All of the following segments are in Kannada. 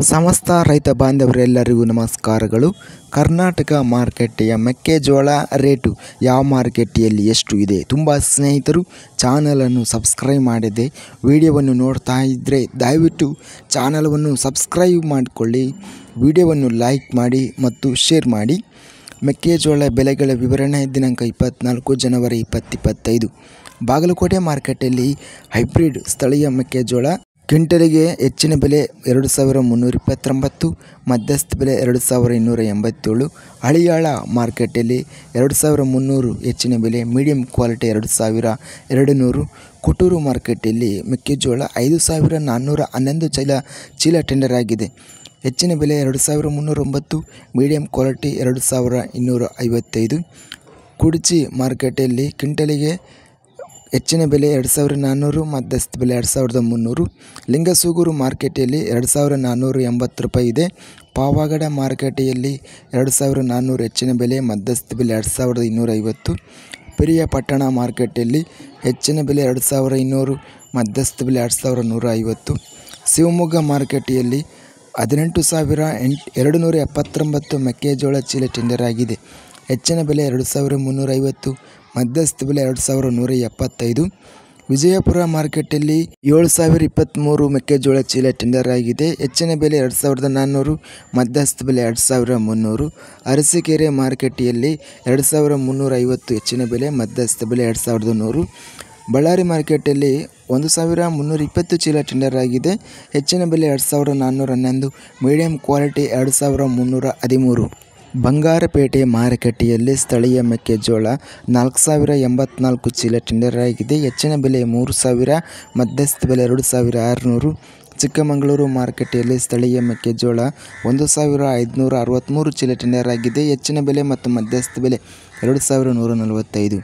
ಸಮಸ್ತ ರೈತ ಬಾಂಧವರೆಲ್ಲರಿಗೂ ನಮಸ್ಕಾರಗಳು. ಕರ್ನಾಟಕ ಮಾರುಕಟ್ಟೆಯ ಮೆಕ್ಕೆಜೋಳ ರೇಟು ಯಾವ ಮಾರುಕಟ್ಟೆಯಲ್ಲಿ ಎಷ್ಟು ಇದೆ? ತುಂಬ ಸ್ನೇಹಿತರು ಚಾನಲನ್ನು ಸಬ್ಸ್ಕ್ರೈಬ್ ಮಾಡಿದೆ ವಿಡಿಯೋವನ್ನು ನೋಡ್ತಾ ಇದ್ದರೆ ದಯವಿಟ್ಟು ಚಾನಲವನ್ನು ಸಬ್ಸ್ಕ್ರೈಬ್ ಮಾಡಿಕೊಳ್ಳಿ, ವಿಡಿಯೋವನ್ನು ಲೈಕ್ ಮಾಡಿ ಮತ್ತು ಶೇರ್ ಮಾಡಿ. ಮೆಕ್ಕೆಜೋಳ ಬೆಲೆಗಳ ವಿವರಣೆ ದಿನಾಂಕ 24 ಜನವರಿ 2025. ಬಾಗಲಕೋಟೆ ಮಾರುಕಟ್ಟೆಯಲ್ಲಿ ಹೈಬ್ರಿಡ್ ಸ್ಥಳೀಯ ಮೆಕ್ಕೆಜೋಳ ಕ್ವಿಂಟಲಿಗೆ ಹೆಚ್ಚಿನ ಬೆಲೆ 2329, ಮಧ್ಯಸ್ಥ ಬೆಲೆ 2287. ಹಳಿಯಾಳ ಮಾರ್ಕೆಟಲ್ಲಿ 2300 ಹೆಚ್ಚಿನ ಬೆಲೆ, ಮೀಡಿಯಂ ಕ್ವಾಲಿಟಿ 2200. ಕೊಟ್ಟೂರು ಮಾರ್ಕೆಟಲ್ಲಿ ಮೆಕ್ಕೆಜೋಳ 5411 ಚೀಲ ಟೆಂಡರ್ ಆಗಿದೆ. ಹೆಚ್ಚಿನ ಬೆಲೆ 2309, ಮೀಡಿಯಂ ಕ್ವಾಲಿಟಿ 2255. ಕುಡಚಿ ಮಾರ್ಕೆಟಲ್ಲಿ ಕ್ವಿಂಟಲಿಗೆ ಹೆಚ್ಚಿನ ಬೆಲೆ 2400, ಮಧ್ಯಸ್ಥ ಬೆಲೆ 2300. ಲಿಂಗಸೂಗೂರು ಮಾರ್ಕೆಟಲ್ಲಿ 2480 ರೂಪಾಯಿ ಇದೆ. ಪಾವಗಡ ಮಾರುಕಟ್ಟೆಯಲ್ಲಿ 2400 ಹೆಚ್ಚಿನ ಬೆಲೆ, ಮಧ್ಯಸ್ಥ ಬೆಲೆ 2250. ಪಿರಿಯಾಪಟ್ಟಣ ಮಾರ್ಕೆಟಲ್ಲಿ ಹೆಚ್ಚಿನ ಬೆಲೆ 2200, ಮಧ್ಯಸ್ಥ ಬೆಲೆ 2150. ಶಿವಮೊಗ್ಗ ಮಾರುಕಟ್ಟೆಯಲ್ಲಿ 18,279 ಮೆಕ್ಕೆಜೋಳ ಚೀಲ ಟೆಂಡರ್ ಆಗಿದೆ. ಹೆಚ್ಚಿನ ಬೆಲೆ 2350, ಮಧ್ಯಸ್ಥ ಬೆಲೆ 2175. ವಿಜಯಪುರ ಮಾರ್ಕೆಟಲ್ಲಿ 7023 ಮೆಕ್ಕೆಜೋಳ ಚೀಲ ಟೆಂಡರ್ ಆಗಿದೆ. ಹೆಚ್ಚಿನ ಬೆಲೆ 2400, ಮಧ್ಯಸ್ಥ ಬೆಲೆ 2300. ಅರಸೀಕೆರೆ ಮಾರುಕಟ್ಟೆಯಲ್ಲಿ 2350 ಹೆಚ್ಚಿನ ಬೆಲೆ, ಮಧ್ಯಸ್ಥ ಬೆಲೆ 2100. ಬಳ್ಳಾರಿ ಮಾರ್ಕೆಟಲ್ಲಿ 1320 ಚೀಲ ಟೆಂಡರ್ ಆಗಿದೆ. ಹೆಚ್ಚಿನ ಬೆಲೆ 2411, ಮೀಡಿಯಂ ಕ್ವಾಲಿಟಿ 2313. ಬಂಗಾರಪೇಟೆ ಮಾರುಕಟ್ಟೆಯಲ್ಲಿ ಸ್ಥಳೀಯ ಮೆಕ್ಕೆಜೋಳ 4084 ಚೀಲ ಟೆಂಡರ್ ಆಗಿದೆ. ಹೆಚ್ಚಿನ ಬೆಲೆ 3000, ಮಧ್ಯಸ್ಥ ಬೆಲೆ 2600. ಚಿಕ್ಕಮಗಳೂರು ಮಾರುಕಟ್ಟೆಯಲ್ಲಿ ಸ್ಥಳೀಯ ಮೆಕ್ಕೆಜೋಳ 1563 ಚೀಲ ಟೆಂಡರ್ ಆಗಿದೆ. ಹೆಚ್ಚಿನ ಬೆಲೆ ಮತ್ತು ಮಧ್ಯಸ್ಥ ಬೆಲೆ 2145.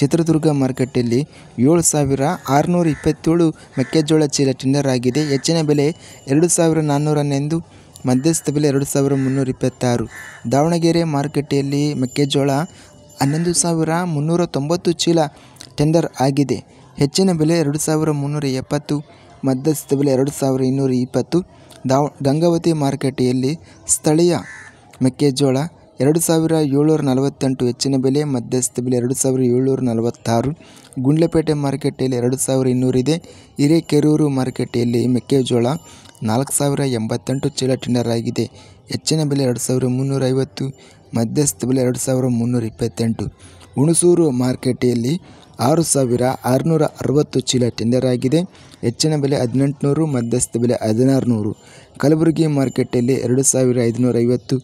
ಚಿತ್ರದುರ್ಗ ಮಾರುಕಟ್ಟೆಯಲ್ಲಿ 7627 ಮೆಕ್ಕೆಜೋಳ ಚೀಲ ಟೆಂಡರ್ ಆಗಿದೆ. ಹೆಚ್ಚಿನ ಬೆಲೆ 2411, ಮಧ್ಯಸ್ಥ ಬೆಲೆ 2326. ದಾವಣಗೆರೆ ಮಾರುಕಟ್ಟೆಯಲ್ಲಿ ಮೆಕ್ಕೆಜೋಳ 11390 ಚೀಲ ಟೆಂಡರ್ ಆಗಿದೆ. ಹೆಚ್ಚಿನ ಬೆಲೆ 2370, ಮಧ್ಯಸ್ಥ ಬೆಲೆ 2220. ಗಂಗಾವತಿ ಮಾರುಕಟ್ಟೆಯಲ್ಲಿ ಸ್ಥಳೀಯ ಮೆಕ್ಕೆಜೋಳ 2748 ಹೆಚ್ಚಿನ ಬೆಲೆ, ಮಧ್ಯಸ್ಥ ಬೆಲೆ 2746. ಗುಂಡ್ಲಪೇಟೆ ಮಾರುಕಟ್ಟೆಯಲ್ಲಿ 2200 ಇದೆ. ಹಿರೇಕೆರೂರು ಮಾರುಕಟ್ಟೆಯಲ್ಲಿ ಮೆಕ್ಕೆಜೋಳ 4088 ಚೀಲ ಟೆಂಡರ್ ಆಗಿದೆ. ಹೆಚ್ಚಿನ ಬೆಲೆ 2350, ಮಧ್ಯಸ್ಥ ಬೆಲೆ 2328. ಹುಣಸೂರು ಮಾರುಕಟ್ಟೆಯಲ್ಲಿ 6660 ಚೀಲ ಟೆಂಡರ್ ಆಗಿದೆ. ಹೆಚ್ಚಿನ ಬೆಲೆ 1800, ಮಧ್ಯಸ್ಥ ಬೆಲೆ 1600. ಕಲಬುರಗಿ ಮಾರುಕಟ್ಟೆಯಲ್ಲಿ 2550,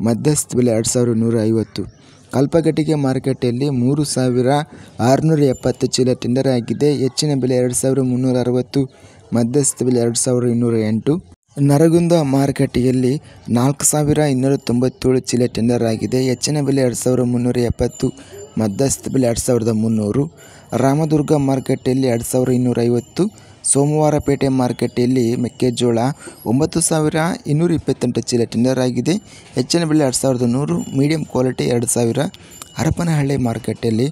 ಮಧ್ಯಸ್ಥ ಬೆಲೆ 2150. ಕಲ್ಪಗಟ್ಟಿಗೆ ಮಾರುಕಟ್ಟೆಯಲ್ಲಿ 3670 ಚೀಲ ಟೆಂಡರ್ ಆಗಿದೆ. ಹೆಚ್ಚಿನ ಬೆಲೆ 2360, ಮಧ್ಯಸ್ಥ ಬೆಲೆ 2208. ನರಗುಂದ ಮಾರುಕಟ್ಟೆಯಲ್ಲಿ 4297 ಚೀಲ ಟೆಂಡರ್ ಆಗಿದೆ. ಹೆಚ್ಚಿನ ಬೆಲೆ 2370, ಮಧ್ಯಸ್ಥ ಬೆಲೆ 2300. ರಾಮದುರ್ಗ ಮಾರುಕಟ್ಟೆಯಲ್ಲಿ 2250. ಸೋಮವಾರಪೇಟೆ ಮಾರುಕಟ್ಟೆಯಲ್ಲಿ ಮೆಕ್ಕೆಜೋಳ 9228 ಚೀಲ ಟೆಂಡರ್ ಆಗಿದೆ. ಹೆಚ್ಚಿನ ಬೆಲೆ 2100, ಮೀಡಿಯಂ ಕ್ವಾಲಿಟಿ 2000. ಹರಪನಹಳ್ಳಿ ಮಾರುಕಟ್ಟೆಯಲ್ಲಿ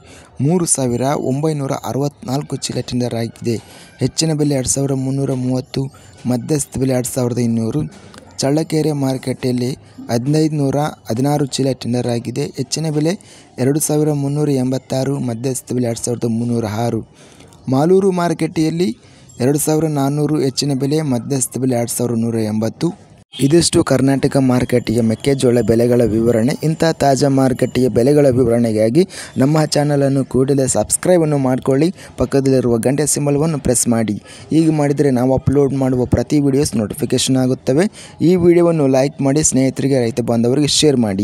3964 ಚೀಲ ಟೆಂಡರ್ ಆಗಿದೆ. ಹೆಚ್ಚಿನ ಬೆಲೆ 2330, ಮಧ್ಯಸ್ಥ ಬೆಲೆ 2200. ಚಳ್ಳಕೆರೆ ಮಾರುಕಟ್ಟೆಯಲ್ಲಿ 1516 ಚೀಲ ಟೆಂಡರ್ ಆಗಿದೆ. ಹೆಚ್ಚಿನ ಬೆಲೆ 2386, ಮಧ್ಯಸ್ಥ ಬೆಲೆ 2306. ಮಾಲೂರು ಮಾರುಕಟ್ಟೆಯಲ್ಲಿ 2400 ಹೆಚ್ಚಿನ ಬೆಲೆ, ಮಧ್ಯಸ್ಥ ಬೆಲೆ 2180. ಇದಿಷ್ಟು ಕರ್ನಾಟಕ ಮಾರುಕಟ್ಟೆಯ ಮೆಕ್ಕೆಜೋಳ ಬೆಲೆಗಳ ವಿವರಣೆ. ಇಂಥ ತಾಜಾ ಮಾರುಕಟ್ಟೆಯ ಬೆಲೆಗಳ ವಿವರಣೆಗಾಗಿ ನಮ್ಮ ಚಾನಲನ್ನು ಕೂಡಲೇ ಸಬ್ಸ್ಕ್ರೈಬನ್ನು ಮಾಡಿಕೊಳ್ಳಿ, ಪಕ್ಕದಲ್ಲಿರುವ ಗಂಟೆ ಸಿಂಬಲ್ವನ್ನು ಪ್ರೆಸ್ ಮಾಡಿ. ಹೀಗೆ ಮಾಡಿದರೆ ನಾವು ಅಪ್ಲೋಡ್ ಮಾಡುವ ಪ್ರತಿ ವಿಡಿಯೋಸ್ ನೋಟಿಫಿಕೇಷನ್ ಆಗುತ್ತವೆ. ಈ ವಿಡಿಯೋವನ್ನು ಲೈಕ್ ಮಾಡಿ, ಸ್ನೇಹಿತರಿಗೆ ರೈತ ಬಾಂಧವರಿಗೆ ಶೇರ್ ಮಾಡಿ.